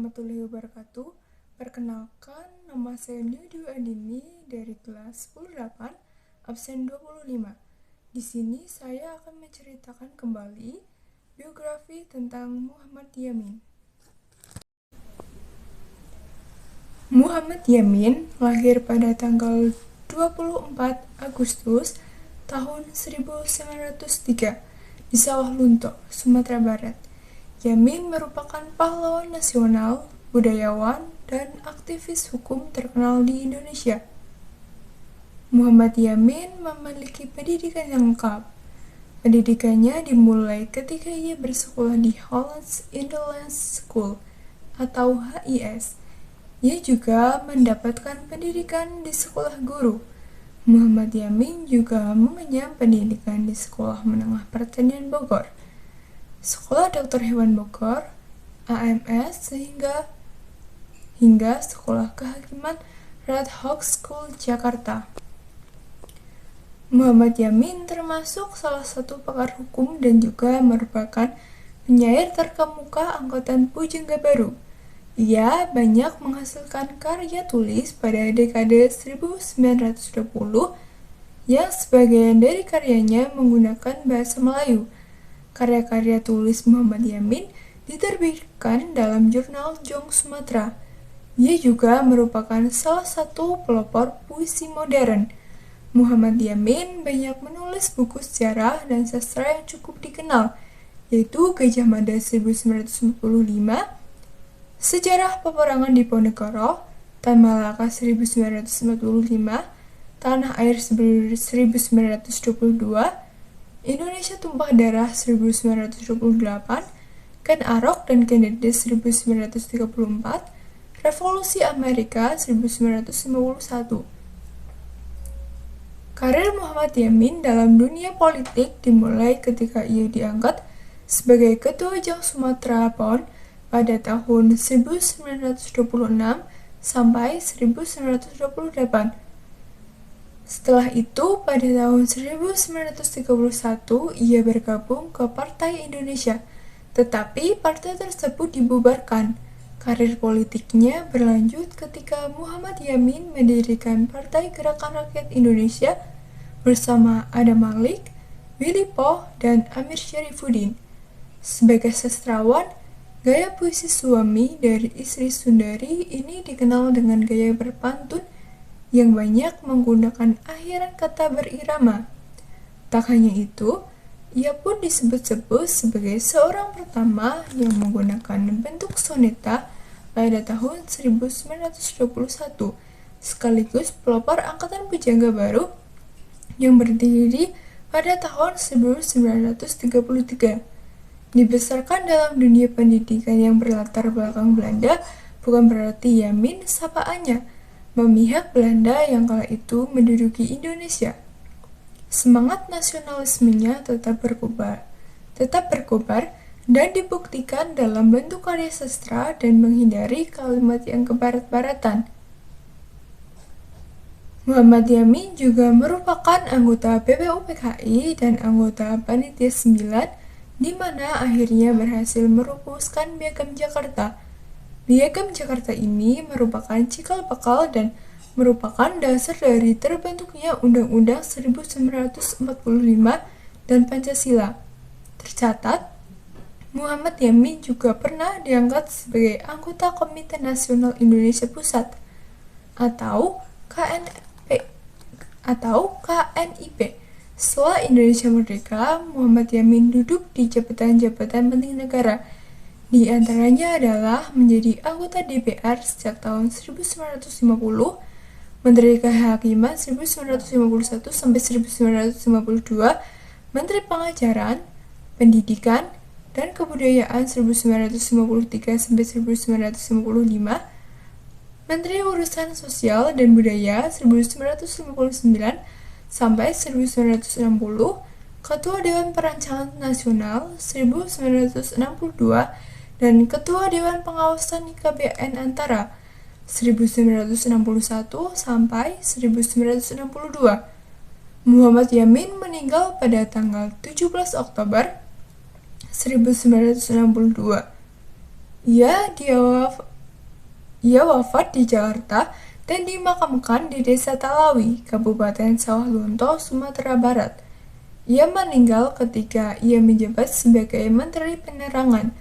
warahmatullahi wabarakatuh. Perkenalkan, nama saya Niudi Andini dari kelas 108, absen 25. Di sini saya akan menceritakan kembali biografi tentang Muhammad Yamin. Muhammad Yamin lahir pada tanggal 24 Agustus tahun 1903 di Sawah Lunto, Sumatera Barat. Yamin merupakan pahlawan nasional, budayawan, dan aktivis hukum terkenal di Indonesia. Muhammad Yamin memiliki pendidikan yang lengkap. Pendidikannya dimulai ketika ia bersekolah di Hollands Interlands School atau HIS. Ia juga mendapatkan pendidikan di sekolah guru. Muhammad Yamin juga mengenyam pendidikan di Sekolah Menengah Pertanian Bogor, Sekolah Dokter Hewan Bogor, AMS, hingga Sekolah Kehakiman Red Hawk School Jakarta. Muhammad Yamin termasuk salah satu pakar hukum dan juga merupakan penyair terkemuka angkatan Pujangga Baru. Ia banyak menghasilkan karya tulis pada dekade 1920 yang sebagian dari karyanya menggunakan bahasa Melayu. Karya-karya tulis Muhammad Yamin diterbitkan dalam jurnal Jong Sumatera. Ia juga merupakan salah satu pelopor puisi modern. Muhammad Yamin banyak menulis buku sejarah dan sastra yang cukup dikenal, yaitu Gajah Mada 1945, Sejarah Peperangan Diponegoro, Tan Malaka 1945, Tanah Air 1922, Indonesia Tumpah Darah 1928, Ken Arok dan Kennedy 1934, Revolusi Amerika 1951. Karir Muhammad Yamin dalam dunia politik dimulai ketika ia diangkat sebagai Ketua Jong Sumatera PON pada tahun 1926 sampai 1928. Setelah itu, pada tahun 1931, ia bergabung ke Partai Indonesia, tetapi partai tersebut dibubarkan. Karir politiknya berlanjut ketika Muhammad Yamin mendirikan Partai Gerakan Rakyat Indonesia bersama Adam Malik, Willy Poh, dan Amir Syarifuddin. Sebagai sastrawan, gaya puisi suami dari istri Sundari ini dikenal dengan gaya berpantun yang banyak menggunakan akhiran kata berirama. Tak hanya itu, ia pun disebut-sebut sebagai seorang pertama yang menggunakan bentuk soneta pada tahun 1921, sekaligus pelopor angkatan Pujangga Baru yang berdiri pada tahun 1933. Dibesarkan dalam dunia pendidikan yang berlatar belakang Belanda, bukan berarti Yamin sapaannya memihak Belanda yang kala itu menduduki Indonesia. Semangat nasionalismenya tetap berkobar dan dibuktikan dalam bentuk karya sastra dan menghindari kalimat yang kebarat-baratan. Muhammad Yamin juga merupakan anggota BPUPKI dan anggota Panitia 9, di mana akhirnya berhasil merumuskan Piagam Jakarta. Piagam Jakarta ini merupakan cikal bakal dan merupakan dasar dari terbentuknya Undang-Undang 1945 dan Pancasila. Tercatat, Muhammad Yamin juga pernah diangkat sebagai anggota Komite Nasional Indonesia Pusat atau KNIP. Setelah Indonesia merdeka, Muhammad Yamin duduk di jabatan-jabatan penting negara. Di antaranya adalah menjadi anggota DPR sejak tahun 1950, Menteri Kehakiman 1951 sampai 1952, Menteri Pengajaran, Pendidikan, dan Kebudayaan 1953 sampai 1955, Menteri Urusan Sosial dan Budaya 1959 sampai 1960, Ketua Dewan Perancangan Nasional 1962, dan Ketua Dewan Pengawasan IKBN antara 1961 sampai 1962. Muhammad Yamin meninggal pada tanggal 17 Oktober 1962. Ia Ia wafat di Jakarta dan dimakamkan di Desa Talawi, Kabupaten Sawah Lunto, Sumatera Barat. Ia meninggal ketika ia menjabat sebagai Menteri Penerangan.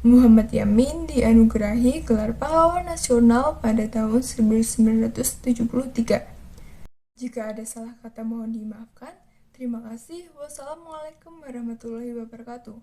Muhammad Yamin dianugerahi gelar Pahlawan Nasional pada tahun 1973. Jika ada salah kata mohon dimaafkan. Terima kasih. Wassalamualaikum warahmatullahi wabarakatuh.